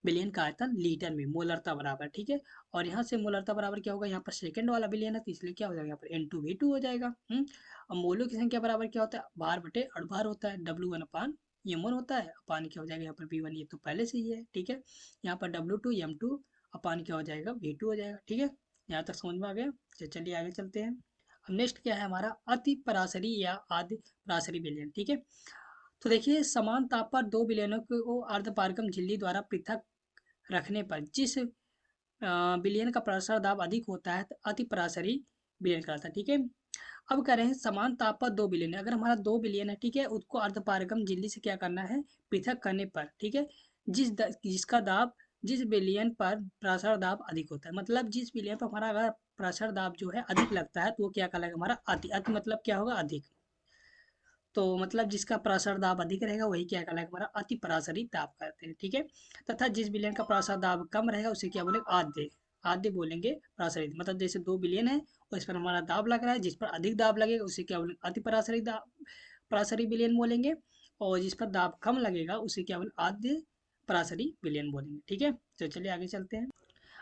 बिलियन का आयतन लीटर में, मोलरता बराबर। ठीक है, और यहाँ से मोलरता बराबर क्या होगा, यहाँ पर सेकंड वाला बिलियन है तो इसलिए क्या हो जाएगा, यहाँ पर एन टू वी टू हो जाएगा। और मोलों की संख्या बराबर क्या होता है, भार बटे अणुभार होता है, W one upon M one होता है, अपान क्या हो जाएगा, यहाँ पर वी वन, ये तो पहले से ही है। ठीक है, यहाँ पर W two M two upon क्या हो जाएगा, वी टू हो जाएगा। ठीक है, यहाँ तक समझ में आ गया। चलिए आगे चलते हैं। अब नेक्स्ट क्या है हमारा, अति पराशरी या आदि पराशरी विलयन। ठीक है, तो देखिए समान ताप पर दो विलयनों को अर्धपारगम झिल्ली द्वारा पृथक रखने पर जिस विलयन का पराशर दाब अधिक होता है तो अति पराशरी विलयन कहलाता है। ठीक है, अब कह रहे हैं समान ताप पर दो विलयन है, अगर हमारा दो विलयन है, ठीक है, उसको अर्धपारगम झिल्ली से क्या करना है, पृथक करने पर। ठीक है, जिसका दाब, जिस विलयन पर पराशर दाब अधिक होता है, मतलब जिस विलयन पर हमारा अगर पराशर दाब जो है अधिक लगता है तो वो क्या कहलाएगा, हमारा अति। अति मतलब क्या होगा, अधिक। तो मतलब जिसका पराशर दाब अधिक रहेगा वही क्या कहलाएगा, हमारा अति पराशरी दाब कहते हैं। ठीक है, तथा जिस विलयन का पराशर दाब कम रहेगा उसे क्या बोलेंगे, आद्य। आद्य बोलेंगे पराशरी, मतलब जैसे दो विलयन है और इस पर हमारा दाब लग रहा है, जिस पर अधिक दाब लगेगा उसे क्या बोलेंगे, अति पराशरी दाब, पराशरी विलयन बोलेंगे। और जिस पर दाब कम लगेगा उसे क्या बोलेंगे, आद्य पराशरी विलयन बोलेंगे। ठीक है, तो चलिए आगे चलते हैं।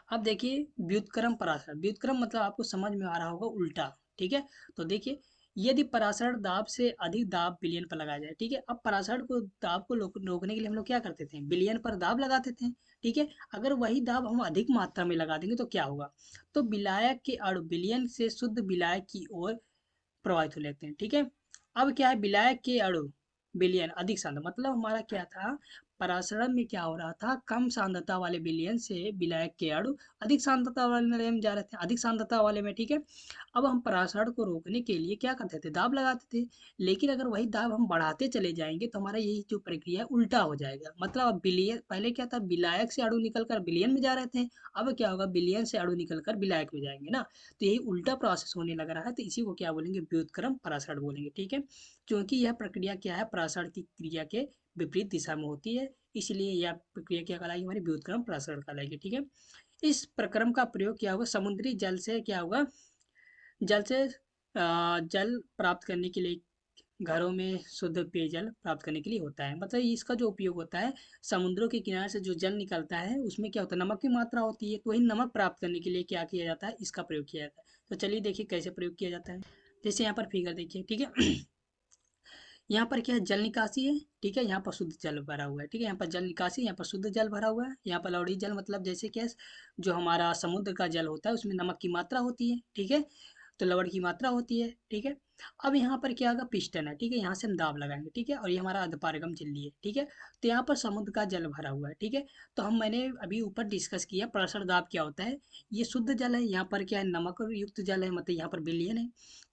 अब देखिए व्युत्क्रम पराशर, व्युत्क्रम मतलब आपको समझ में आ रहा होगा उल्टा। ठीक है, तो देखिए यदि पराशर दाब से अधिक दाब विलयन पर लगाया जाए। ठीक है, अब पराशर को दाब को रोकने के लिए हम लोग क्या करते थे, विलयन पर दाब लगाते थे। ठीक है, अगर वही दाब हम अधिक मात्रा में लगा देंगे तो क्या होगा, तो विलायक के अणु विलयन से शुद्ध विलायक की ओर प्रवाहित हो लेते हैं। ठीक है, अब क्या है, विलायक के अणु विलयन अधिक सांद्र, मतलब हमारा क्या था, पराशरण में क्या हो रहा था, कम सांद्रता वाले विलयन से विलायक के अणु अधिक सांद्रता वाले में जा रहे थे, अधिक सांद्रता वाले में। ठीक है, अब हम पराशरण को रोकने के लिए क्या करते थे, दाब लगाते थे। लेकिन अगर वही दाब हम बढ़ाते चले जाएंगे तो हमारा यही जो प्रक्रिया है उल्टा हो जाएगा, मतलब अब विलयन, पहले क्या था, विलायक से अणु निकल कर विलयन में जा रहे थे, अब क्या होगा, विलयन से अणु निकल कर विलायक में जाएंगे ना, तो यही उल्टा प्रोसेस होने लग रहा है, तो इसी को क्या बोलेंगे, व्युत्क्रम पराशरण बोलेंगे। ठीक है, क्योंकि यह प्रक्रिया क्या है, पराशरण की क्रिया के विपरीत दिशा में होती है, इसलिए यह प्रक्रिया क्या कहलाएगी, हमारी व्युत्क्रम पराशरण कहलाएगी। ठीक है, इस प्रक्रम का प्रयोग क्या होगा, समुद्री जल से क्या होगा, जल से जल प्राप्त करने के लिए, घरों में शुद्ध पेयजल प्राप्त करने के लिए होता है, मतलब इसका जो उपयोग होता है, समुद्रों के किनारे से जो जल निकलता है उसमें क्या होता है, नमक की मात्रा होती है, तो वही नमक प्राप्त करने के लिए क्या किया जाता है, इसका प्रयोग किया जाता है। तो चलिए देखिए कैसे प्रयोग किया जाता है। जैसे यहाँ पर फिगर देखिए। ठीक है, यहाँ पर क्या है, जल निकासी है। ठीक है, यहाँ पर शुद्ध जल भरा हुआ है। ठीक है, यहाँ पर जल निकासी, यहाँ पर शुद्ध जल भरा हुआ है। यहाँ पर लवड़ी जल मतलब जैसे क्या, जो हमारा समुद्र का जल होता है उसमें नमक की मात्रा होती है। ठीक है, तो लवण की मात्रा होती है। ठीक है, अब यहाँ पर क्या होगा, पिस्टन है। ठीक है, यहाँ से हम दाब लगाएंगे। ठीक है, और ये हमारा अधपारगम झिल्ली है। ठीक है, तो यहाँ पर समुद्र का जल भरा हुआ है। ठीक है, तो मैंने अभी ऊपर डिस्कस किया पराशर दाब क्या होता है, ये शुद्ध जल है, यहाँ पर क्या है, नमक युक्त जल है, मतलब यहाँ पर विलयन है।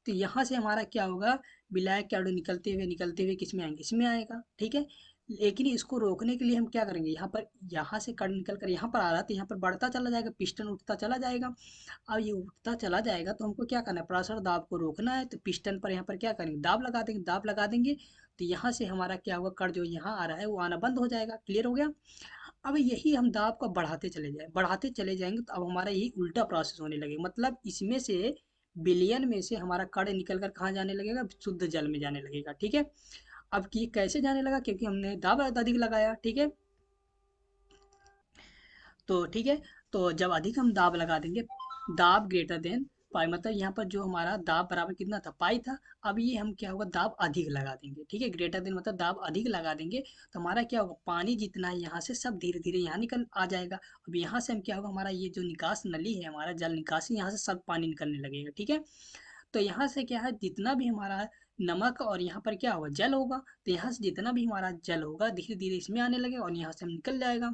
तो यहाँ से हमारा क्या होगा, विलायक के अणु निकलते हुए किस में आएंगे, इसमें आएगा। ठीक है, लेकिन इसको रोकने के लिए हम क्या करेंगे, यहाँ से कण निकल कर यहाँ पर आ रहा है तो यहाँ पर बढ़ता चला जाएगा, पिस्टन उठता चला जाएगा। अब ये उठता चला जाएगा तो हमको क्या करना है, परासर दाब को रोकना है, तो पिस्टन पर यहाँ पर क्या करेंगे, दाब लगा देंगे। दाब लगा देंगे तो यहाँ से हमारा क्या होगा, कण जो यहाँ आ रहा है वो आना बंद हो जाएगा। क्लियर हो गया। अब यही हम दाब को बढ़ाते चले जाएंगे तो अब हमारा यही उल्टा प्रोसेस होने लगेगा, मतलब इसमें से बिलियन में से हमारा कण निकल कर कहाँ जाने लगेगा, शुद्ध जल में जाने लगेगा। ठीक है। अब ये कैसे जाने लगा, क्योंकि हमने दाब अधिक लगाया। ठीक है। तो ठीक है, तो जब अधिक हम दाब लगा देंगे, दाब ग्रेटर देन पाई, मतलब यहाँ पर जो हमारा दाब बराबर कितना था, पाई था। अब ये हम क्या होगा, दाब अधिक लगा देंगे। ठीक है, ग्रेटर देन मतलब दाब अधिक लगा देंगे तो हमारा क्या होगा, पानी जितना है यहाँ से सब धीरे धीरे यहाँ निकल आ जाएगा। अब यहाँ से हम क्या होगा, हमारा ये जो निकास नली है, हमारा जल निकासी, यहाँ से सब पानी निकलने लगेगा। ठीक है। तो यहाँ से क्या है, जितना भी हमारा नमक और यहाँ पर क्या होगा, जल होगा, तो यहाँ से जितना भी हमारा जल होगा धीरे धीरे इसमें आने लगेगा और यहाँ से हम निकल जाएगा।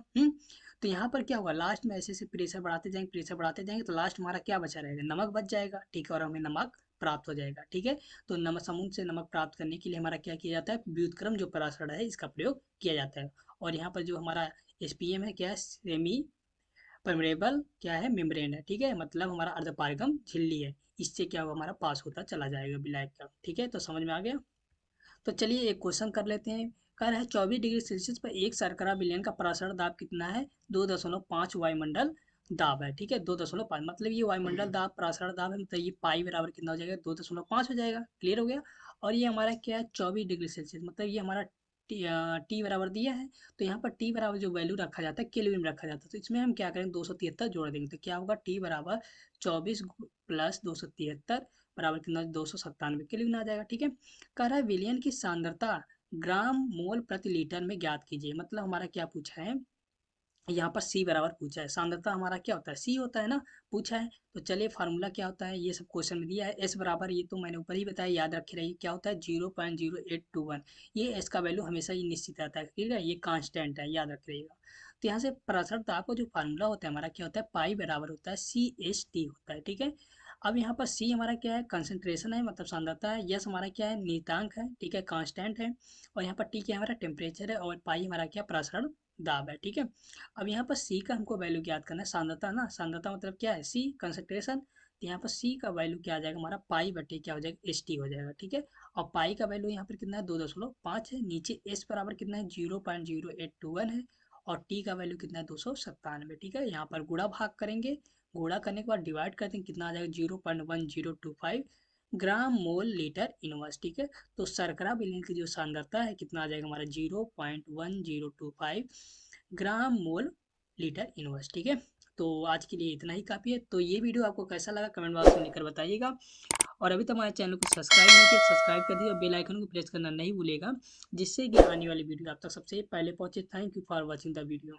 तो यहाँ पर क्या होगा, लास्ट में ऐसे ऐसे प्रेशर बढ़ाते जाएंगे तो लास्ट हमारा क्या बचा रहेगा, नमक बच जाएगा। ठीक है, और हमें नमक प्राप्त हो जाएगा। ठीक है। तो नमक, समुद्र से नमक प्राप्त करने के लिए हमारा क्या किया जाता है, व्युत्क्रम जो पराशर है इसका प्रयोग किया जाता है। और यहाँ पर जो हमारा SPM है, क्या है, सेमी परमेबल क्या है, मेम्ब्रेन है। ठीक है, मतलब हमारा अर्धपारगम झिल्ली है। इससे क्या होगा, हमारा पास होता चला जाएगा ब्लैक का। ठीक है, तो समझ में आ गया। तो चलिए एक क्वेश्चन कर लेते हैं। कह रहा है 24 डिग्री सेल्सियस पर एक शर्करा विलयन का परासरण दाब कितना है, 2.5 वायुमंडल दाब है। ठीक है, 2.5 मतलब ये वायुमंडल दाब परासरण दाब है, मतलब ये पाई बराबर कितना हो जाएगा, 2.5 हो जाएगा। क्लियर हो गया। और ये हमारा क्या है, 24 डिग्री सेल्सियस, मतलब ये हमारा टी बराबर दिया है। तो यहाँ पर टी बराबर जो वैल्यू रखा जाता है केल्विन में रखा जाता है, तो इसमें हम क्या करेंगे, 273 जोड़ देंगे तो क्या होगा, टी बराबर 24 प्लस 273 बराबर कितना, 297 केल्विन आ जाएगा। ठीक है। कह रहा है विलयन की सांद्रता ग्राम मोल प्रति लीटर में ज्ञात कीजिए, मतलब हमारा क्या पूछा है, यहाँ पर सी बराबर पूछा है। सांद्रता हमारा क्या होता है, सी होता है ना, पूछा है। तो चलिए फार्मूला क्या होता है, ये सब क्वेश्चन में दिया है। एस बराबर, ये तो मैंने ऊपर ही बताया, याद रखे रहिए, क्या होता है, 0.0821। ये एस का वैल्यू हमेशा ही निश्चित रहता है। ठीक है, ये कांस्टेंट है, याद रख रहिएगा। तो यहाँ से पराशर ताप का जो फार्मूला होता है हमारा क्या होता है, पाई बराबर होता है CHT होता है। ठीक है। अब यहाँ पर सी हमारा क्या है, कंसंट्रेशन है, मतलब सांद्रता है। यस हमारा क्या है, नियतांक है। ठीक है, कांस्टेंट है। और यहाँ पर टी क्या हमारा टेम्परेचर है, और पाई हमारा क्या, पराशरण दाब है। ठीक है। अब यहाँ पर सी का हमको वैल्यू ज्ञात करना है, सांद्रता ना, सांद्रता मतलब क्या है, सी कंसंट्रेशन। तो यहाँ पर सी का वैल्यू क्या आ जाएगा, हमारा पाई बटे क्या हो जाएगा, ST हो जाएगा। ठीक है। और पाई का वैल्यू यहाँ पर कितना है, 2.5 है। नीचे एस बराबर कितना है, 0.0821 है। और टी का वैल्यू कितना है, 297। ठीक है, यहाँ पर गुणा भाग करेंगे, गुणा करने के बाद डिवाइड करते हैं, कितना आ जाएगा, 0.1025 ग्राम मोल लीटर इनवर्स। ठीक है। तो शर्करा विलयन की जो सांद्रता है कितना आ जाएगा हमारा, 0.1025 ग्राम मोल लीटर इनवर्स। ठीक है। तो आज के लिए इतना ही काफ़ी है। तो ये वीडियो आपको कैसा लगा कमेंट बॉक्स में लिखकर बताइएगा। और अभी तक हमारे चैनल को सब्सक्राइब नहीं किया, सब्सक्राइब कर दीजिए और बेल आइकन को प्रेस करना नहीं भूलेगा, जिससे कि आने वाली वीडियो आप तक सबसे पहले पहुंचे। Thank you for watching the video.